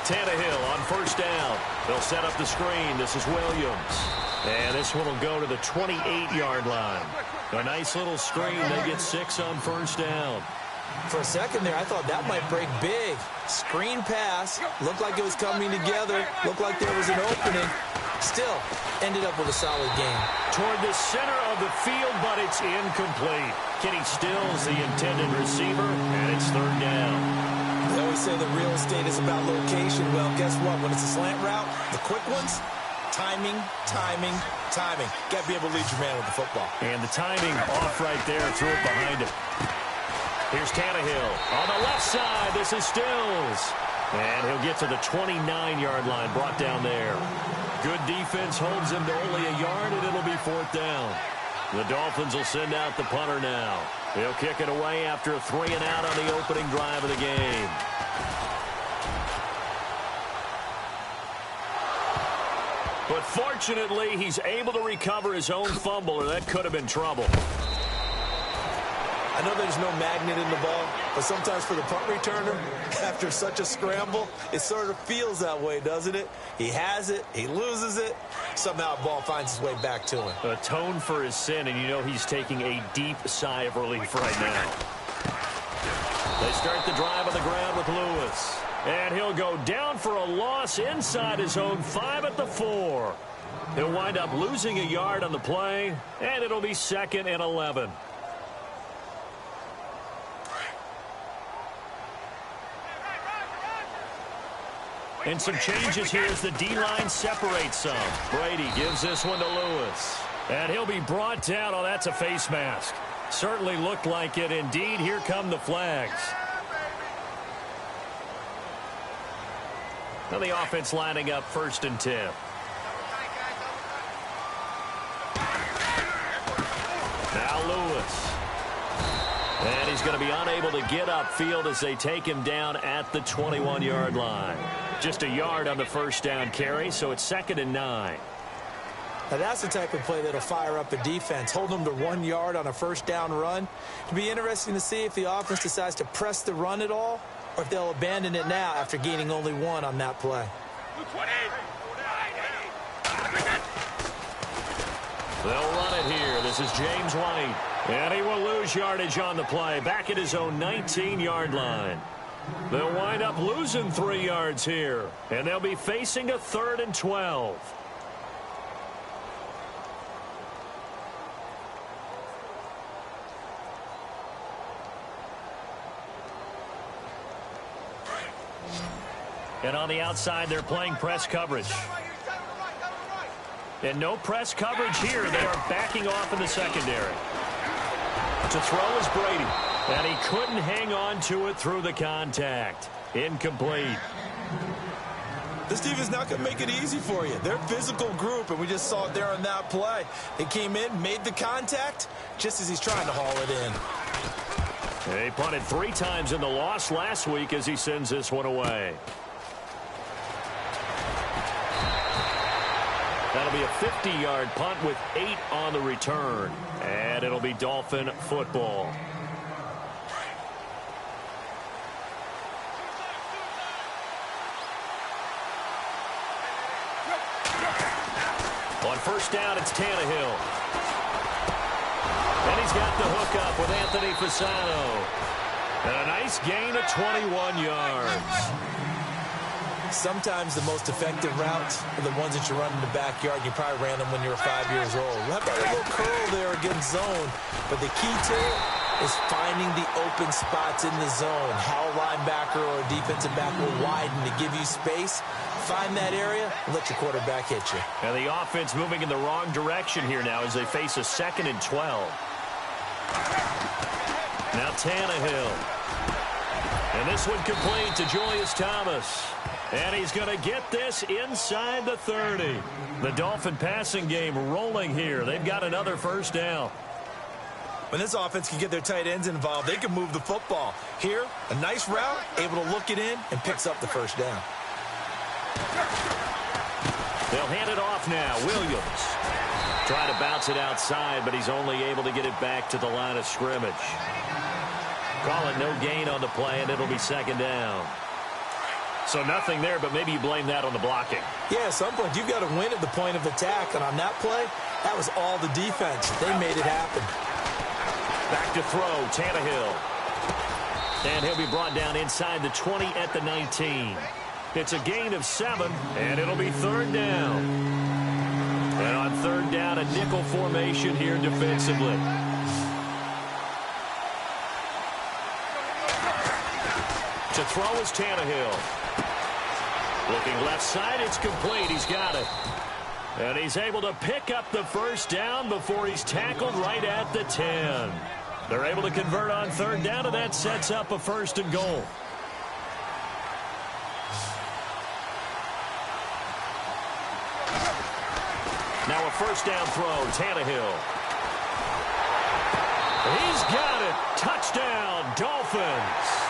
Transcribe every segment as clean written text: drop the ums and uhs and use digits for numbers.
Tannehill on first down. They'll set up the screen. This is Williams. And this one will go to the 28-yard line. A nice little screen. They get 6 on first down. For a second there, I thought that might break big. Screen pass. Looked like it was coming together. Looked like there was an opening. Still, ended up with a solid game. Toward the center of the field, but it's incomplete. Kenny Stills, the intended receiver, and it's third down. They always say that real estate is about location. Well, guess what? When it's a slant route, the quick ones, timing, timing, timing. Got to be able to lead your man with the football. And the timing off right there, threw it behind him. Here's Tannehill. On the left side, this is Stills. And he'll get to the 29-yard line, brought down there. Good defense holds him to only a yard, and it'll be fourth down. The Dolphins will send out the punter now. He'll kick it away after a 3-and-out on the opening drive of the game. But fortunately, he's able to recover his own fumble, or that could have been trouble. I know there's no magnet in the ball, but sometimes for the punt returner, after such a scramble, it sort of feels that way, doesn't it? He has it, he loses it, somehow the ball finds its way back to him. Atone for his sin, and you know he's taking a deep sigh of relief right now. They start the drive on the ground with Lewis. And he'll go down for a loss inside his own 5 at the 4. He'll wind up losing a yard on the play, and it'll be 2nd and 11. And some changes here as the D-line separates some. Brady gives this one to Lewis. And he'll be brought down. Oh, that's a face mask. Certainly looked like it. Indeed, here come the flags. Now the offense lining up 1st and 10. Now Lewis. And he's going to be unable to get upfield as they take him down at the 21-yard line. Just a yard on the first down carry, so it's 2nd and 9. Now that's the type of play that'll fire up a defense. Hold them to 1 yard on a first down run. It'll be interesting to see if the offense decides to press the run at all, or if they'll abandon it now after gaining only 1 on that play. They'll run it here. This is James White. And he will lose yardage on the play. Back at his own 19-yard line. They'll wind up losing 3 yards here. And they'll be facing a 3rd and 12. And on the outside, they're playing press coverage. And no press coverage here. They are backing off in the secondary. To throw is Brady. And he couldn't hang on to it through the contact. Incomplete. This team is not going to make it easy for you. They're a physical group, and we just saw it there on that play. They came in, made the contact, just as he's trying to haul it in. They punted 3 times in the loss last week as he sends this one away. That'll be a 50-yard punt with 8 on the return. And it'll be Dolphin football. On first down, it's Tannehill. And he's got the hook up with Anthony Fasano. And a nice gain of 21 yards. Sometimes the most effective routes are the ones that you run in the backyard. You probably ran them when you were 5 years old. How about a little curl there against zone? But the key to it is finding the open spots in the zone. How a linebacker or a defensive back will widen to give you space. Find that area and let your quarterback hit you. And the offense moving in the wrong direction here now as they face a 2nd and 12. Now Tannehill. And this one complete to Julius Thomas. And he's going to get this inside the 30. The Dolphin passing game rolling here. They've got another first down. When this offense can get their tight ends involved, they can move the football. Here, a nice route, able to look it in, and picks up the first down. They'll hand it off now. Williams trying to bounce it outside, but he's only able to get it back to the line of scrimmage. Call it no gain on the play, and it'll be 2nd down. So nothing there, but maybe you blame that on the blocking. Yeah, at some point, you've got to win at the point of attack. And on that play, that was all the defense. They made it happen. Back to throw, Tannehill. And he'll be brought down inside the 20 at the 19. It's a gain of 7, and it'll be third down. And on third down, a nickel formation here defensively. To throw is Tannehill. Looking left side, it's complete. He's got it. And he's able to pick up the first down before he's tackled right at the 10. They're able to convert on third down, and that sets up a first and goal. Now a first down throw, Tannehill. He's got it. Touchdown, Dolphins.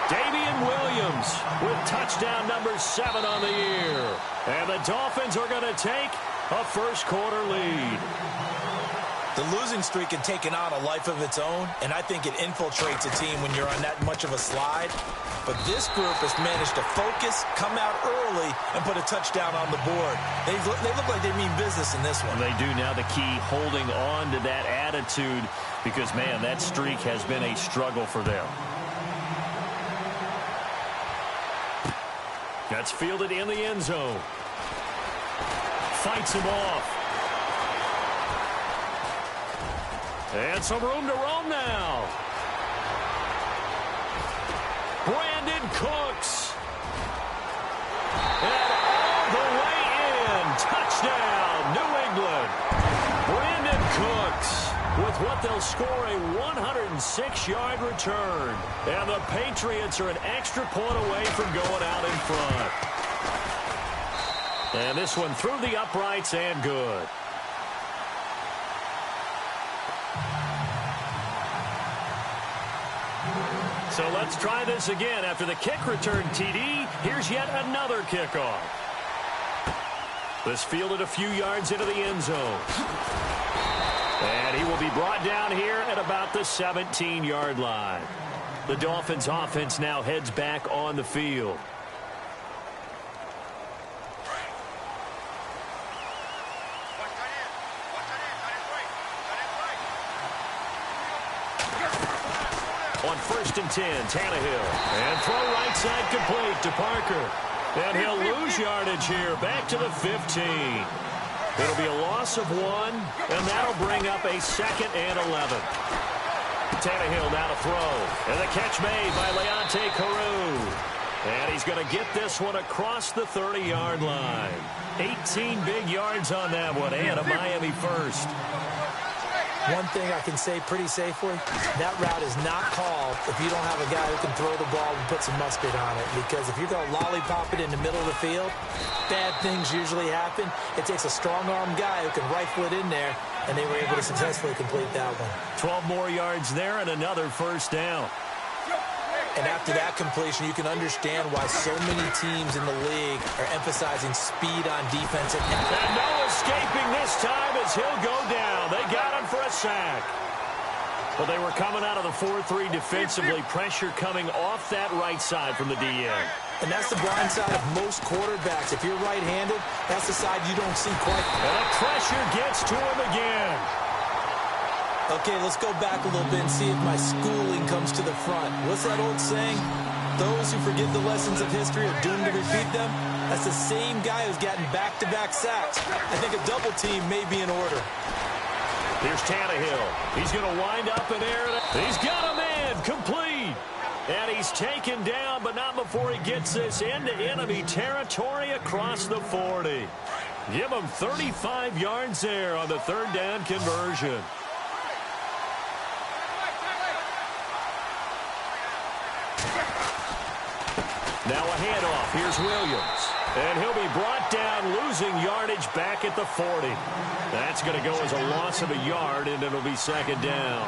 Damian Williams with touchdown number 7 on the year. And the Dolphins are going to take a first-quarter lead. The losing streak had taken on a life of its own, and I think it infiltrates a team when you're on that much of a slide. But this group has managed to focus, come out early, and put a touchdown on the board. They look like they mean business in this one. They do. Now the key, holding on to that attitude, because, man, that streak has been a struggle for them. That's fielded in the end zone. Fights him off. And some room to roam now. Brandon Cooks. And all the way in. Touchdown, New England. Brandon Cooks with what they'll score a 106-yard return. And the Patriots are an extra point away from going out in front. And this one through the uprights and good. So let's try this again. After the kick return, TD, here's yet another kickoff. This fielded a few yards into the end zone. And he will be brought down here at about the 17-yard line. The Dolphins' offense now heads back on the field. On 1st and 10, Tannehill. And throw right side complete to Parker. And he'll lose yardage here, back to the 15. It'll be a loss of 1, and that'll bring up a 2nd and 11. Tannehill now to throw. And the catch made by Leonte Carroo. And he's going to get this one across the 30-yard line. 18 big yards on that one, and a Miami first. One thing I can say pretty safely, that route is not called if you don't have a guy who can throw the ball and put some mustard on it. Because if you're going to lollipop it in the middle of the field, bad things usually happen. It takes a strong-arm guy who can rifle it in there, and they were able to successfully complete that one. 12 more yards there and another first down. And after that completion, you can understand why so many teams in the league are emphasizing speed on defense. And no escaping this time as he'll go down. They got him for a sack. Well, they were coming out of the 4-3 defensively. Pressure coming off that right side from the DN. And that's the blind side of most quarterbacks. If you're right-handed, that's the side you don't see quite. And the pressure gets to him again. Okay, let's go back a little bit and see if my schooling comes to the front. What's that old saying? Those who forget the lessons of history are doomed to repeat them. That's the same guy who's gotten back-to-back sacks. I think a double team may be in order. Here's Tannehill. He's going to wind up in air. He's got a man complete. And he's taken down, but not before he gets this into enemy territory across the 40. Give him 35 yards there on the third down conversion. Now a handoff. Here's Williams. And he'll be brought down, losing yardage back at the 40. That's going to go as a loss of a yard, and it'll be second down.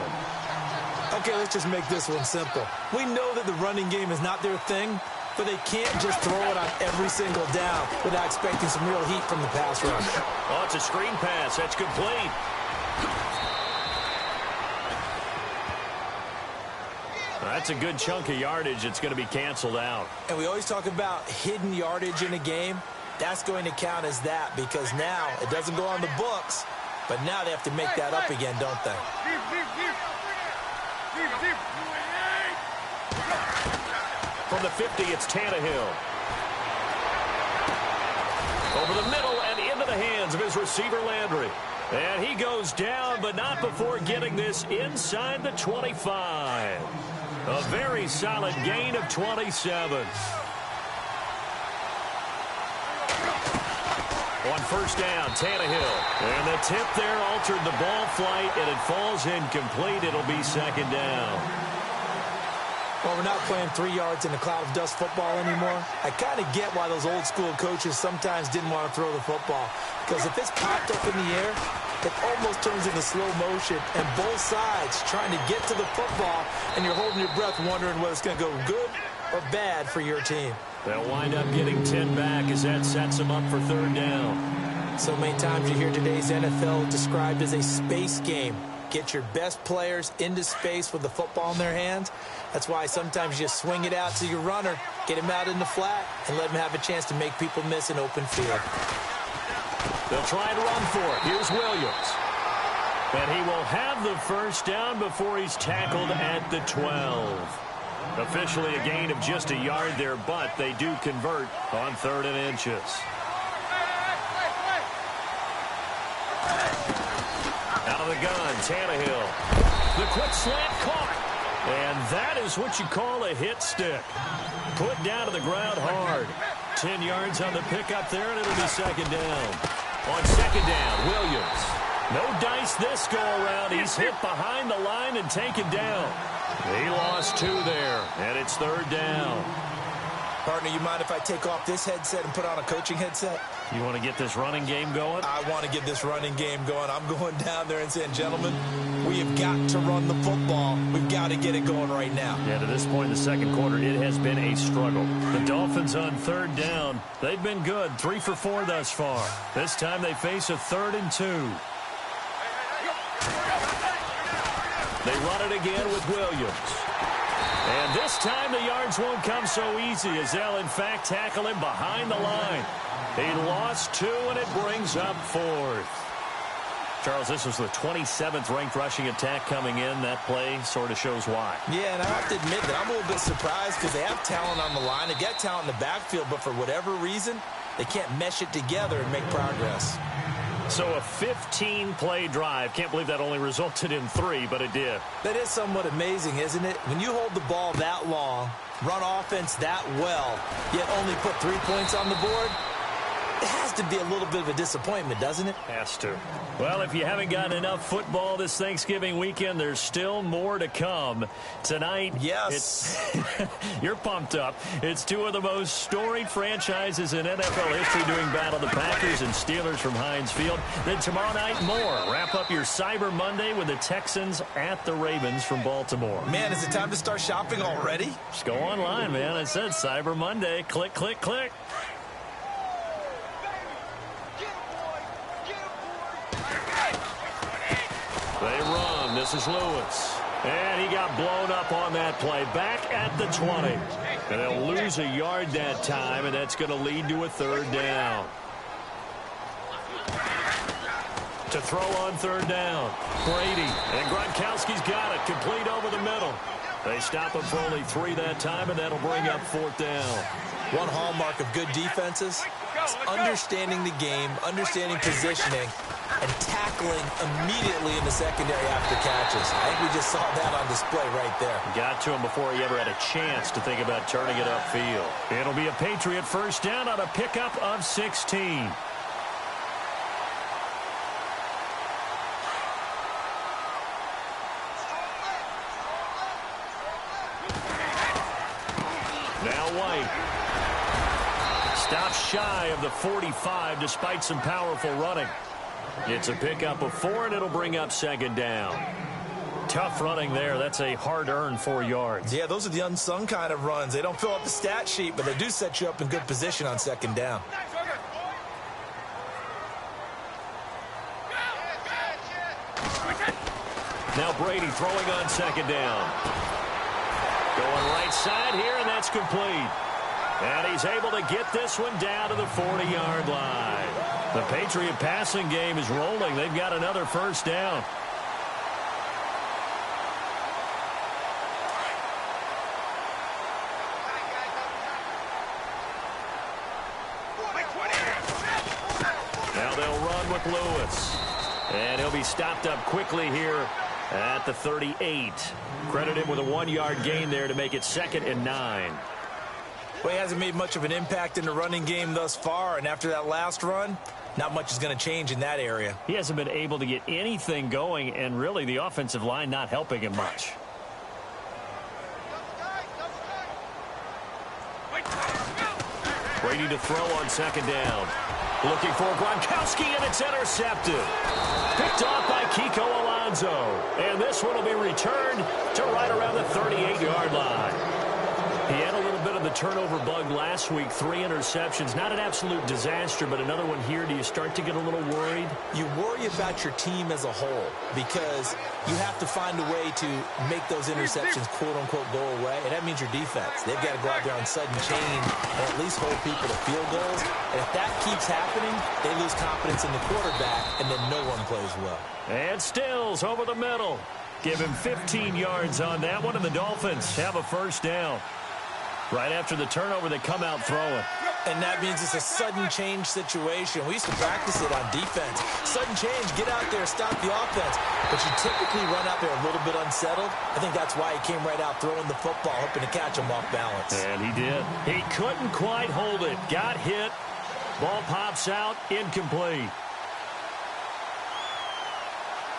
Okay, let's just make this one simple. We know that the running game is not their thing, but they can't just throw it on every single down without expecting some real heat from the pass rush. Oh, it's a screen pass. That's complete. That's a good chunk of yardage. It's going to be canceled out. And we always talk about hidden yardage in a game. That's going to count as that because now it doesn't go on the books, but now they have to make that up again, don't they? From the 50, it's Tannehill. Over the middle and into the hands of his receiver, Landry. And he goes down, but not before getting this inside the 25. A very solid gain of 27. On first down, Tannehill. And the tip there altered the ball flight, and it falls incomplete. It'll be second down. Well, we're not playing 3 yards in a cloud of dust football anymore. I kind of get why those old school coaches sometimes didn't want to throw the football. Because if it's popped up in the air, it almost turns into slow motion. And both sides trying to get to the football, and you're holding your breath wondering whether it's going to go good or bad for your team. They'll wind up getting 10 back as that sets them up for third down. So many times you hear today's NFL described as a space game. Get your best players into space with the football in their hands. That's why sometimes you just swing it out to your runner, get him out in the flat, and let him have a chance to make people miss an open field. They'll try and run for it. Here's Williams. And he will have the first down before he's tackled at the 12. Officially a gain of just a yard there, but they do convert on 3rd and inches. Out of the gun, Tannehill. The quick slant caught. And that is what you call a hit stick. Put down to the ground hard. 10 yards on the pickup there, and it'll be second down. On second down, Williams. No dice this go-around. He's hit behind the line and taken down. He lost 2 there, and it's 3rd down. Partner, you mind if I take off this headset and put on a coaching headset? You want to get this running game going? I want to get this running game going. I'm going down there and saying, gentlemen, we have got to run the football. We've got to get it going right now. Yeah, to this point in the second quarter, it has been a struggle. The Dolphins on 3rd down. They've been good, 3 for 4 thus far. This time they face a 3rd and 2. They run it again with Williams. And this time the yards won't come so easy as they'll, in fact, tackle him behind the line. He lost 2, and it brings up 4th. Charles, this was the 27th ranked rushing attack coming in. That play sort of shows why. Yeah, and I have to admit that I'm a little bit surprised because they have talent on the line. They get talent in the backfield, but for whatever reason, they can't mesh it together and make progress. So a 15-play drive. Can't believe that only resulted in 3, but it did. That is somewhat amazing, isn't it? When you hold the ball that long, run offense that well, yet only put 3 points on the board, it has to be a little bit of a disappointment, doesn't it? Has to. Well, if you haven't gotten enough football this Thanksgiving weekend, there's still more to come. Tonight, yes, you're pumped up. It's 2 of the most storied franchises in NFL history doing battle, the Packers and Steelers from Heinz Field. Then tomorrow night, more. Wrap up your Cyber Monday with the Texans at the Ravens from Baltimore. Man, is it time to start shopping already? Just go online, man. I said Cyber Monday. Click, click, click. They run. This is Lewis. And he got blown up on that play. Back at the 20. And they'll lose a yard that time, and that's going to lead to a 3rd down. To throw on 3rd down. Brady. And Gronkowski's got it. Complete over the middle. They stop him for only 3 that time, and that'll bring up 4th down. One hallmark of good defenses is understanding the game, understanding positioning, and tackling immediately in the secondary after catches. I think we just saw that on display right there. Got to him before he ever had a chance to think about turning it upfield. It'll be a Patriot first down on a pickup of 16. Now White. Stops shy of the 45 despite some powerful running. It's a pickup of 4, and it'll bring up 2nd down. Tough running there. That's a hard-earned 4 yards. Yeah, those are the unsung kind of runs. They don't fill up the stat sheet, but they do set you up in good position on 2nd down. Now Brady throwing on 2nd down. Going right side here, and that's complete. And he's able to get this one down to the 40-yard line. The Patriot passing game is rolling. They've got another first down. Now they'll run with Lewis. And he'll be stopped up quickly here at the 38. Credit him with a 1-yard gain there to make it 2nd and 9. Well, he hasn't made much of an impact in the running game thus far, and after that last run, not much is going to change in that area. He hasn't been able to get anything going, and really the offensive line not helping him much. Brady to throw on 2nd down. Looking for Gronkowski, and it's intercepted. Picked off by Kiko Alonso. And this one will be returned to right around the 38-yard line. He had a little bit of the turnover bug last week, 3 interceptions. Not an absolute disaster, but another one here. Do you start to get a little worried? You worry about your team as a whole because you have to find a way to make those interceptions, quote-unquote, go away, and that means your defense. They've got to go out there on sudden change and at least hold people to field goals. And if that keeps happening, they lose confidence in the quarterback, and then no one plays well. And Stills over the middle. Give him 15 yards on that one, and the Dolphins have a first down. Right after the turnover, they come out throwing. And that means it's a sudden change situation. We used to practice it on defense. Sudden change, get out there, stop the offense. But you typically run out there a little bit unsettled. I think that's why he came right out throwing the football, hoping to catch him off balance. And he did. He couldn't quite hold it. Got hit. Ball pops out, incomplete.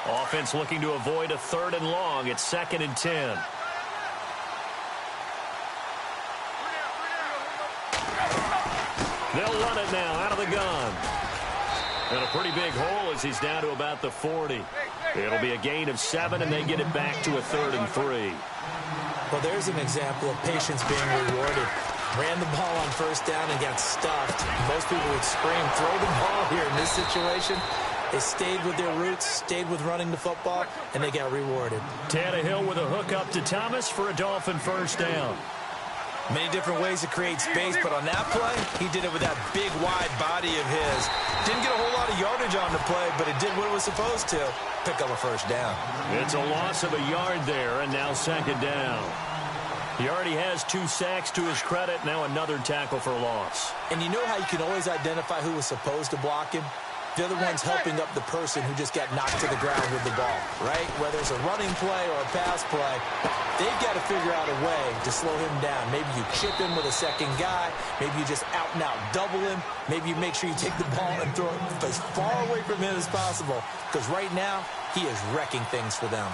Offense looking to avoid a 3rd and long. It's 2nd and 10. They'll run it now out of the gun. And a pretty big hole as he's down to about the 40. It'll be a gain of 7, and they get it back to a 3rd and 3. Well, there's an example of patience being rewarded. Ran the ball on 1st down and got stuffed. Most people would scream, throw the ball here in this situation. They stayed with their roots, stayed with running the football, and they got rewarded. Tannehill with a hook up to Thomas for a Dolphin first down. Many different ways to create space, but on that play, he did it with that big, wide body of his. Didn't get a whole lot of yardage on the play, but it did what it was supposed to. Pick up a first down. It's a loss of a yard there, and now 2nd down. He already has 2 sacks to his credit, now another tackle for loss. And you know how you can always identify who was supposed to block him? They're the ones helping up the person who just got knocked to the ground with the ball, right? Whether it's a running play or a pass play, they've got to figure out a way to slow him down. Maybe you chip him with a second guy. Maybe you just out-and-out double him. Maybe you make sure you take the ball and throw it as far away from him as possible, because right now he is wrecking things for them.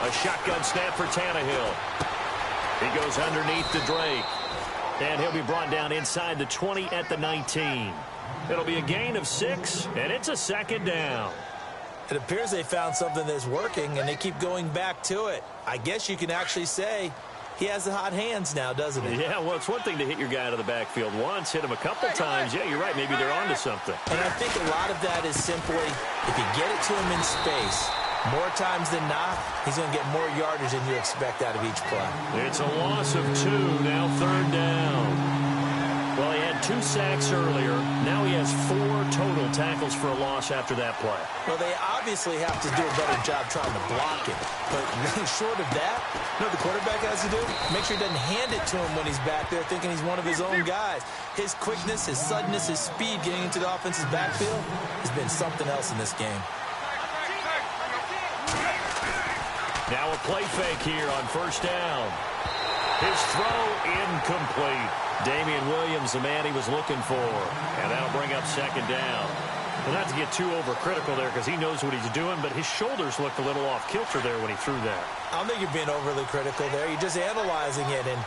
A shotgun snap for Tannehill. He goes underneath to Drake. And he'll be brought down inside the 20 at the 19. It'll be a gain of 6, and it's a 2nd down. It appears they found something that's working, and they keep going back to it. I guess you can actually say he has the hot hands now, doesn't he? Yeah, well, it's one thing to hit your guy out of the backfield once, hit him a couple times. Yeah, you're right. Maybe they're onto something. And I think a lot of that is simply if you get it to him in space, more times than not, he's going to get more yardage than you expect out of each play. It's a loss of 2, now 3rd down. Well, he had 2 sacks earlier. Now he has 4 total tackles for a loss after that play. Well, they obviously have to do a better job trying to block it. But really short of that, you know what the quarterback has to do? Make sure he doesn't hand it to him when he's back there thinking he's one of his own guys. His quickness, his suddenness, his speed getting into the offense's backfield has been something else in this game. Now a play fake here on 1st down. His throw incomplete. Damian Williams, the man he was looking for. And that'll bring up 2nd down. Well, not to get too overcritical there because he knows what he's doing, but his shoulders looked a little off kilter there when he threw that. I don't think you're being overly critical there. You're just analyzing it, and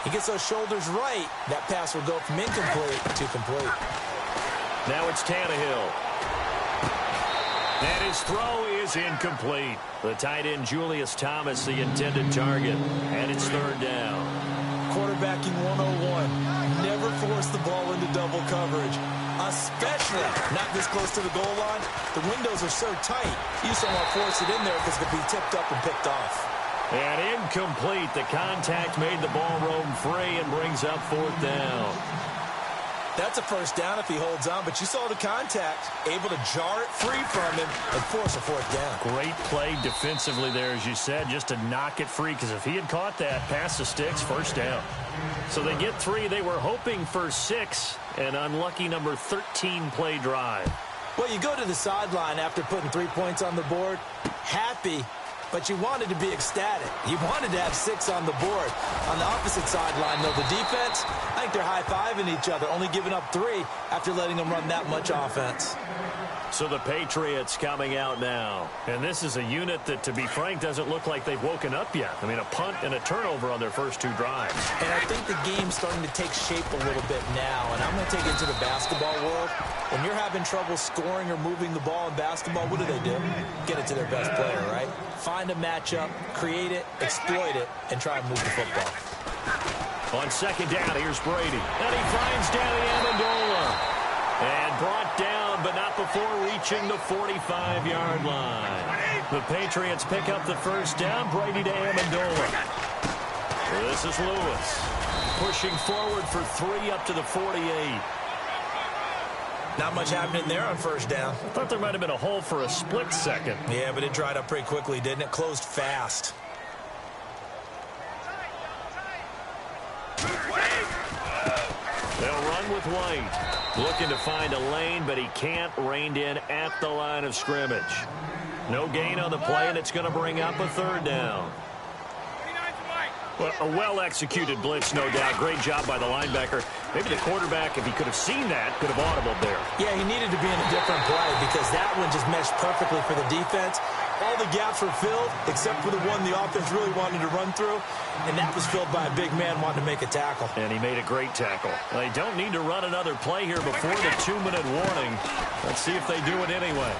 he gets those shoulders right. That pass will go from incomplete to complete. Now it's Tannehill. And his throw is incomplete. The tight end, Julius Thomas, the intended target. And it's 3rd down. Quarterbacking 101. Never force the ball into double coverage, especially not this close to the goal line. The windows are so tight, you just don't want to force it in there because it could be tipped up and picked off. And incomplete. The contact made the ball roam free and brings up 4th down. That's a first down if he holds on, but you saw the contact, able to jar it free from him and force a 4th down. Great play defensively there, as you said, just to knock it free, because if he had caught that, past the sticks, first down. So they get 3. They were hoping for 6, an unlucky number 13 play drive. Well, you go to the sideline after putting 3 points on the board, happy, but you wanted to be ecstatic. You wanted to have 6 on the board. On the opposite sideline, though, the defense, I think they're high-fiving each other, only giving up 3 after letting them run that much offense. So the Patriots coming out now. And this is a unit that, to be frank, doesn't look like they've woken up yet. I mean, a punt and a turnover on their first 2 drives. And I think the game's starting to take shape a little bit now. And I'm going to take it to the basketball world. When you're having trouble scoring or moving the ball in basketball, what do? Get it to their best player, right? Find a matchup, create it, exploit it, and try and move the football. On second down, here's Brady. And he finds Danny Amendola. And brought down, but not before reaching the 45-yard line. The Patriots pick up the first down. Brady to Amendola. This is Lewis. Pushing forward for 3 up to the 48. Not much happening there on first down. I thought there might have been a hole for a split second. Yeah, but it dried up pretty quickly, didn't it? Closed fast. They'll run with White. Looking to find a lane, but he can't. Reined in at the line of scrimmage. No gain on the play, and it's going to bring up a 3rd down. Well, a well-executed blitz, no doubt. Great job by the linebacker. Maybe the quarterback, if he could have seen that, could have audibled there. Yeah, he needed to be in a different play because that one just meshed perfectly for the defense. All the gaps were filled except for the one the offense really wanted to run through, and that was filled by a big man wanting to make a tackle. And he made a great tackle. They don't need to run another play here before the 2-minute warning. Let's see if they do it anyway.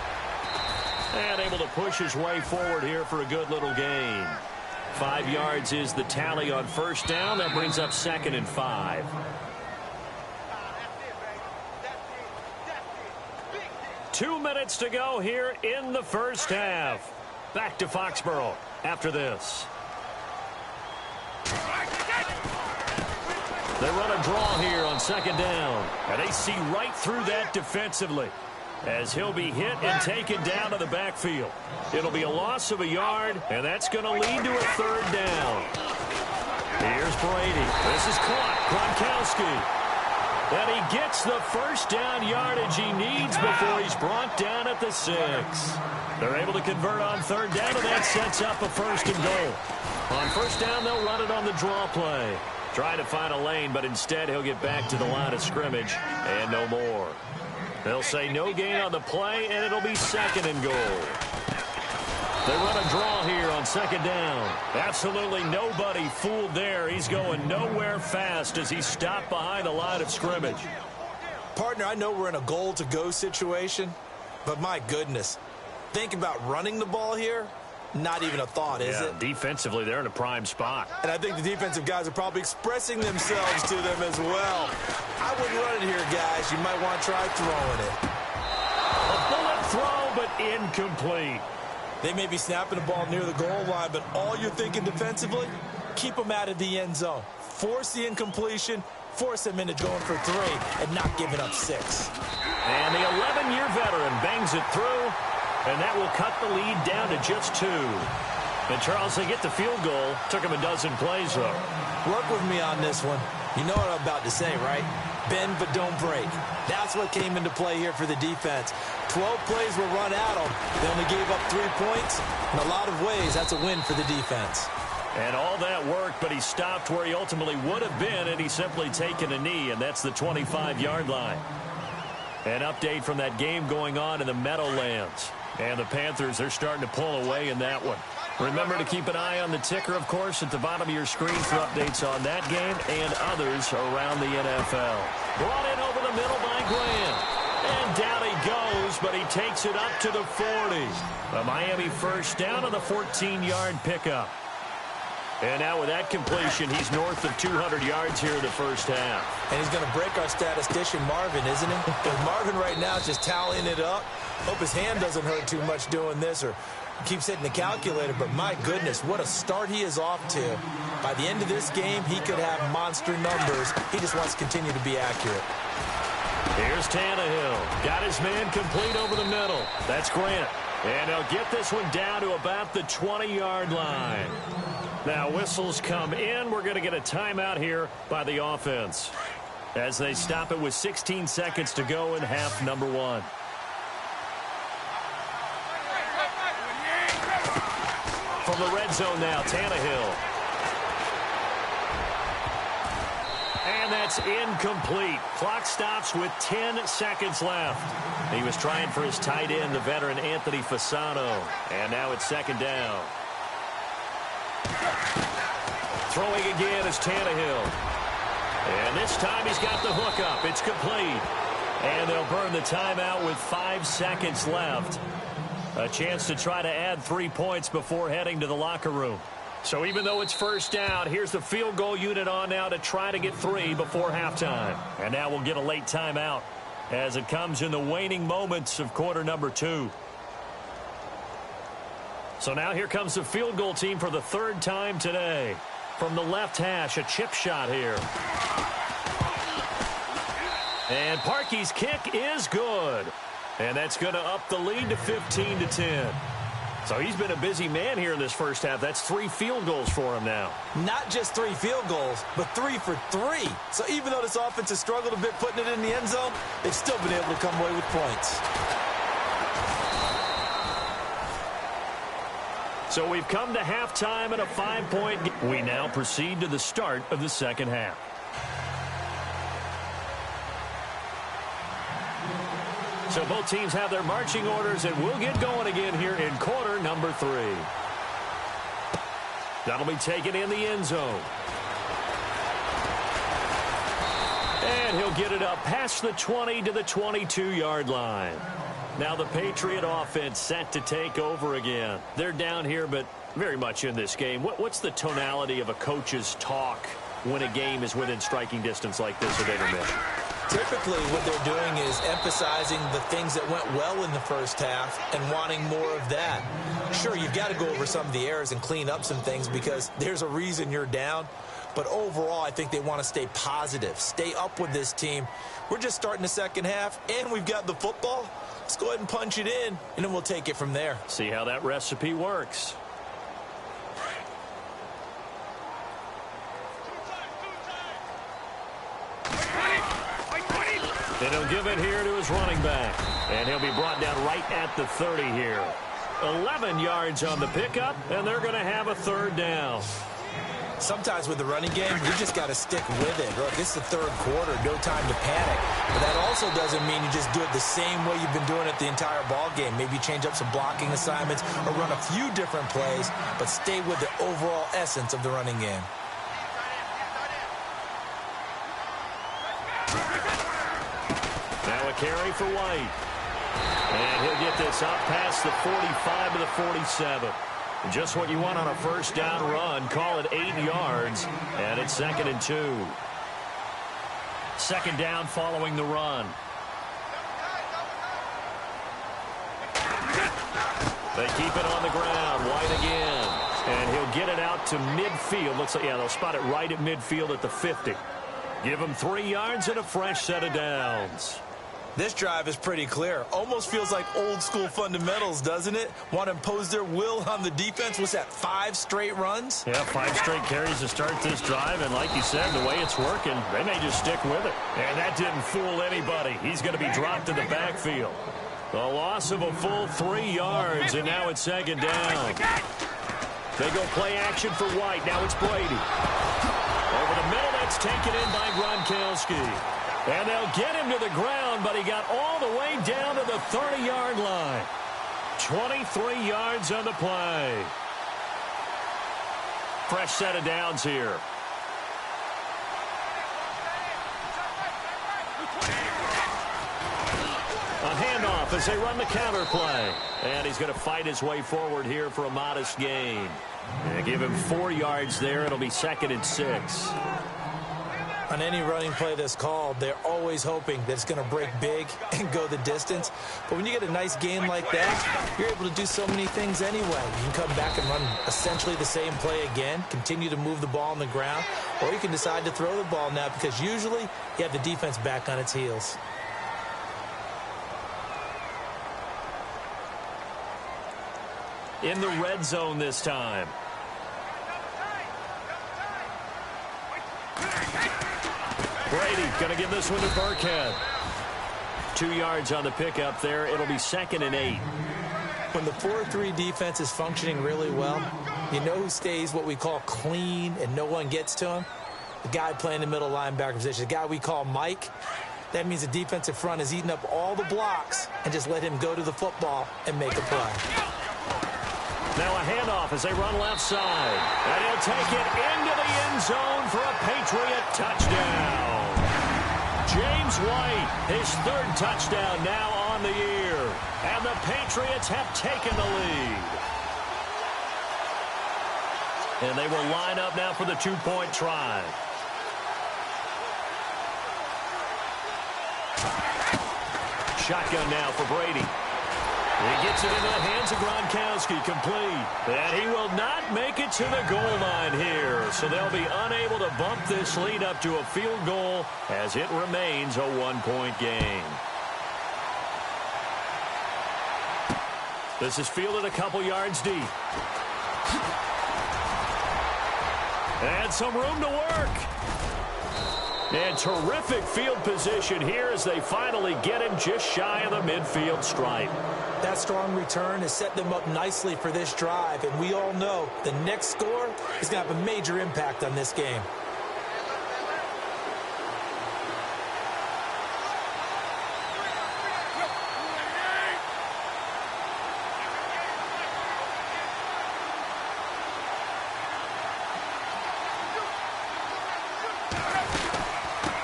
And able to push his way forward here for a good little gain. 5 yards is the tally on first down. That brings up 2nd and 5. Two minutes to go here in the first half. Back to Foxborough after this. They run a draw here on second down. And they see right through that defensively, as he'll be hit and taken down to the backfield. It'll be a loss of a yard, and that's going to lead to a 3rd down. Here's Brady. This is caught. Gronkowski. And he gets the first down yardage he needs before he's brought down at the 6. They're able to convert on 3rd down, and that sets up a 1st and goal. On first down, they'll run it on the draw play. Try to find a lane, but instead he'll get back to the line of scrimmage and no more. They'll say no gain on the play, and it'll be 2nd and goal. They run a draw here on second down. Absolutely nobody fooled there. He's going nowhere fast as he's stopped behind the line of scrimmage. Partner, I know we're in a goal-to-go situation, but my goodness, think about running the ball here. Not even a thought, is it? Defensively, they're in a prime spot. And I think the defensive guys are probably expressing themselves to them as well. I wouldn't run it here, guys. You might want to try throwing it. A bullet throw, but incomplete. They may be snapping the ball near the goal line, but all you're thinking defensively, keep them out of the end zone. Force the incompletion, force them into going for 3, and not giving up 6. And the 11-year veteran bangs it through. And that will cut the lead down to just 2. And, Charles, they get the field goal. Took him a dozen plays, though. Work with me on this one. You know what I'm about to say, right? Bend but don't break. That's what came into play here for the defense. 12 plays were run at them. They only gave up 3 points. In a lot of ways, that's a win for the defense. And all that worked, but he stopped where he ultimately would have been, and he's simply taken a knee, and that's the 25-yard line. An update from that game going on in the Meadowlands. And the Panthers, they're starting to pull away in that one. Remember to keep an eye on the ticker, of course, at the bottom of your screen for updates on that game and others around the NFL. Brought in over the middle by Graham. And down he goes, but he takes it up to the 40. A Miami first down on the 14-yard pickup. And now with that completion, he's north of 200 yards here in the first half. And he's going to break our statistician, Marvin, isn't he? Because Marvin right now is just tallying it up. Hope his hand doesn't hurt too much doing this or keeps hitting the calculator, but my goodness, what a start he is off to. By the end of this game, he could have monster numbers. He just wants to continue to be accurate. Here's Tannehill. Got his man complete over the middle. That's Grant. And he'll get this one down to about the 20-yard line. Now, whistles come in. We're going to get a timeout here by the offense as they stop it with 16 seconds to go in half number one. From the red zone now, Tannehill. And that's incomplete. Clock stops with 10 seconds left. He was trying for his tight end, the veteran Anthony Fasano. And now it's second down. Throwing again is Tannehill. And this time he's got the hook up. It's complete. And they'll burn the timeout with 5 seconds left. A chance to try to add 3 points before heading to the locker room. So even though it's first down, here's the field goal unit on now to try to get 3 before halftime. And now we'll get a late timeout as it comes in the waning moments of quarter number 2. So now here comes the field goal team for the third time today. From the left hash, a chip shot here. And Parkey's kick is good. And that's going to up the lead to 15-10. So he's been a busy man here in this first half. That's 3 field goals for him now. Not just 3 field goals, but 3 for 3. So even though this offense has struggled a bit putting it in the end zone, they've still been able to come away with points. So we've come to halftime at a 5-point game. We now proceed to the start of the second half. So both teams have their marching orders, and we'll get going again here in quarter number 3. That'll be taken in the end zone. And he'll get it up past the 20 to the 22-yard line. Now the Patriot offense set to take over again. They're down here, but very much in this game. What's the tonality of a coach's talk when a game is within striking distance like this at intermission? Typically, what they're doing is emphasizing the things that went well in the first half and wanting more of that. Sure, you've got to go over some of the errors and clean up some things because there's a reason you're down. But overall, I think they want to stay positive, stay up with this team. We're just starting the second half, and we've got the football. Let's go ahead and punch it in, and then we'll take it from there. See how that recipe works. And he'll give it here to his running back. And he'll be brought down right at the 30 here. 11 yards on the pickup, and they're going to have a third down. Sometimes with the running game, you just got to stick with it. Look, this is the third quarter, no time to panic. But that also doesn't mean you just do it the same way you've been doing it the entire ball game. Maybe change up some blocking assignments or run a few different plays, but stay with the overall essence of the running game. Now a carry for White. And he'll get this up past the 45 to the 47. Just what you want on a first down run. Call it 8 yards. And it's 2nd and 2. Second down following the run. They keep it on the ground. White again. And he'll get it out to midfield. Looks like, yeah, they'll spot it right at midfield at the 50. Give him 3 yards and a fresh set of downs. This drive is pretty clear. Almost feels like old school fundamentals, doesn't it? Want to impose their will on the defense. What's that, 5 straight runs? Yeah, 5 straight carries to start this drive. And like you said, the way it's working, they may just stick with it. And that didn't fool anybody. He's going to be dropped in the backfield. A loss of a full 3 yards, and now it's 2nd down. They go play action for White. Now it's Brady. Over the middle, that's taken in by Gronkowski. And they'll get him to the ground, but he got all the way down to the 30-yard line. 23 yards on the play. Fresh set of downs here. A handoff as they run the counter play. And he's going to fight his way forward here for a modest gain. And give him 4 yards there. It'll be 2nd and 6. On any running play that's called, they're always hoping that it's going to break big and go the distance. But when you get a nice game like that, you're able to do so many things anyway. You can come back and run essentially the same play again, continue to move the ball on the ground, or you can decide to throw the ball now because usually you have the defense back on its heels. In the red zone this time. Brady going to give this one to Burkhead. 2 yards on the pickup there. It'll be 2nd and 8. When the 4-3 defense is functioning really well, you know who stays what we call clean and no one gets to him? The guy playing the middle linebacker position, the guy we call Mike. That means the defensive front is eating up all the blocks and just let him go to the football and make a play. Now a handoff as they run left side. And he'll take it into the end zone for a Patriot touchdown. James White, his 3rd touchdown now on the year. And the Patriots have taken the lead. And they will line up now for the 2-point try. Shotgun now for Brady. He gets it into the hands of Gronkowski, complete. And he will not make it to the goal line here. So they'll be unable to bump this lead up to a field goal as it remains a 1-point game. This is fielded a couple yards deep. And some room to work. And terrific field position here as they finally get him just shy of the midfield stripe. That strong return has set them up nicely for this drive, and we all know the next score is going to have a major impact on this game.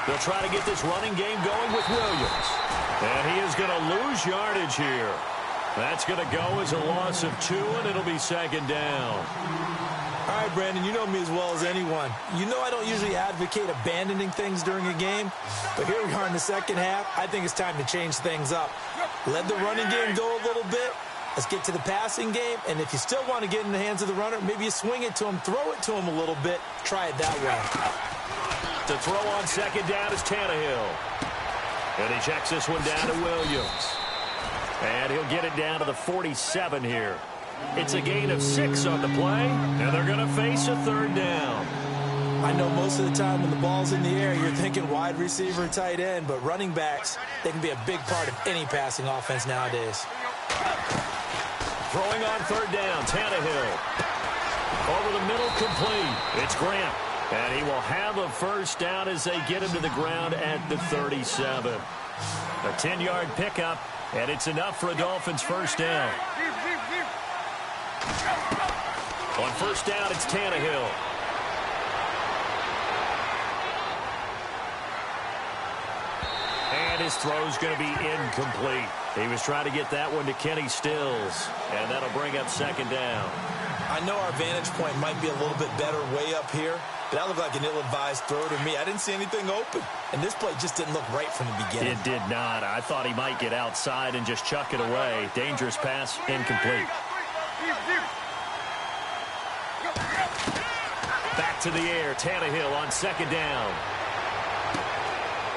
They'll try to get this running game going with Williams. And he is going to lose yardage here. That's going to go as a loss of 2, and it'll be 2nd down. All right, Brandon, you know me as well as anyone. You know I don't usually advocate abandoning things during a game, but here we are in the second half. I think it's time to change things up. Let the running game go a little bit. Let's get to the passing game, and if you still want to get in the hands of the runner, maybe you swing it to him, throw it to him a little bit. Try it that way. To throw on 2nd down is Tannehill. And he checks this one down to Williams. And he'll get it down to the 47 here. It's a gain of 6 on the play, and they're going to face a 3rd down. I know most of the time when the ball's in the air, you're thinking wide receiver, tight end, but running backs, they can be a big part of any passing offense nowadays. Throwing on 3rd down, Tannehill. Over the middle, complete. It's Grant. And he will have a 1st down as they get him to the ground at the 37. A 10-yard pickup, and it's enough for a Dolphins 1st down. On 1st down, it's Tannehill. And his throw's going to be incomplete. He was trying to get that one to Kenny Stills, and that'll bring up 2nd down. I know our vantage point might be a little bit better way up here, but that looked like an ill-advised throw to me. I didn't see anything open, and this play just didn't look right from the beginning. It did not. I thought he might get outside and just chuck it away. Dangerous pass, incomplete. Back to the air, Tannehill on 2nd down.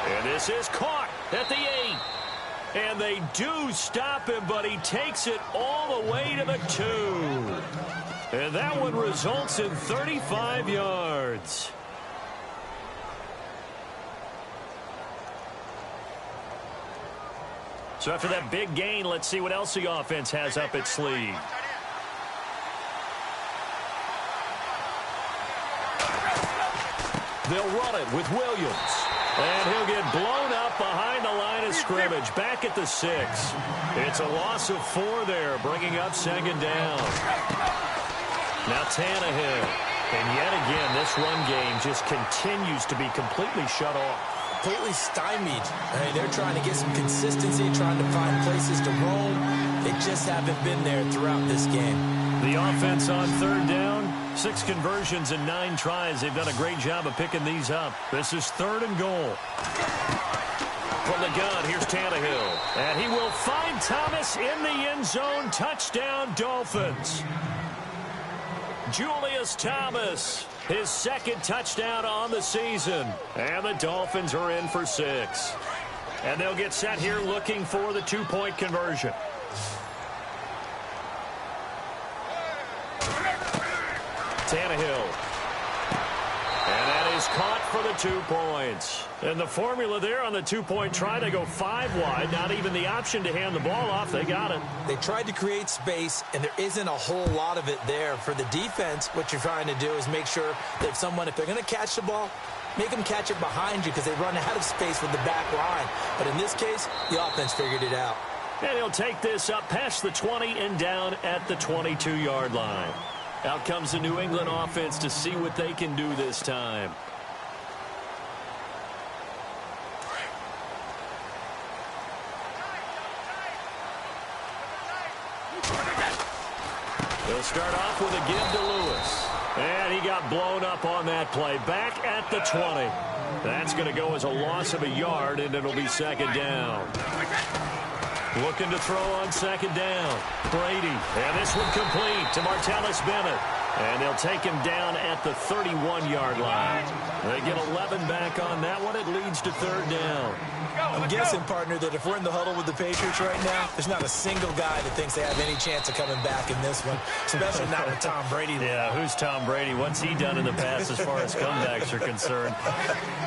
And this is caught at the 8. And they do stop him, but he takes it all the way to the 2. And that one results in 35 yards. So after that big gain, let's see what else the offense has up its sleeve. They'll run it with Williams. And he'll get blown up behind the line of scrimmage, back at the 6. It's a loss of 4 there, bringing up 2nd down. Now Tannehill. And yet again, this run game just continues to be completely shut off. Completely stymied. I mean, they're trying to get some consistency, trying to find places to roam. They just haven't been there throughout this game. The offense on 3rd down 6 conversions and 9 tries. They've done a great job of picking these up. This is 3rd and goal. From the gun, here's Tannehill. And he will find Thomas in the end zone. Touchdown, Dolphins. Julius Thomas, his 2nd touchdown on the season. And the Dolphins are in for 6. And they'll get set here looking for the 2-point conversion. Tannehill. And that is caught for the 2 points. And the formula there on the 2-point try, they go 5 wide. Not even the option to hand the ball off. They got it. They tried to create space, and there isn't a whole lot of it there. For the defense, what you're trying to do is make sure that if they're going to catch the ball, make them catch it behind you because they run out of space with the back line. But in this case, the offense figured it out. And he'll take this up past the 20 and down at the 22-yard line. Out comes the New England offense to see what they can do this time. They'll start off with a give to Lewis. And he got blown up on that play. Back at the 20. That's going to go as a loss of a yard, and it'll be 2nd down. Looking to throw on 2nd down. Brady. And this one complete to Martellus Bennett. And they'll take him down at the 31-yard line. They get 11 back on that one. It leads to 3rd down. I'm guessing, partner, that if we're in the huddle with the Patriots right now, there's not a single guy that thinks they have any chance of coming back in this one, especially not with Tom Brady. Yeah, who's Tom Brady? What's he done in the past as far as comebacks are concerned?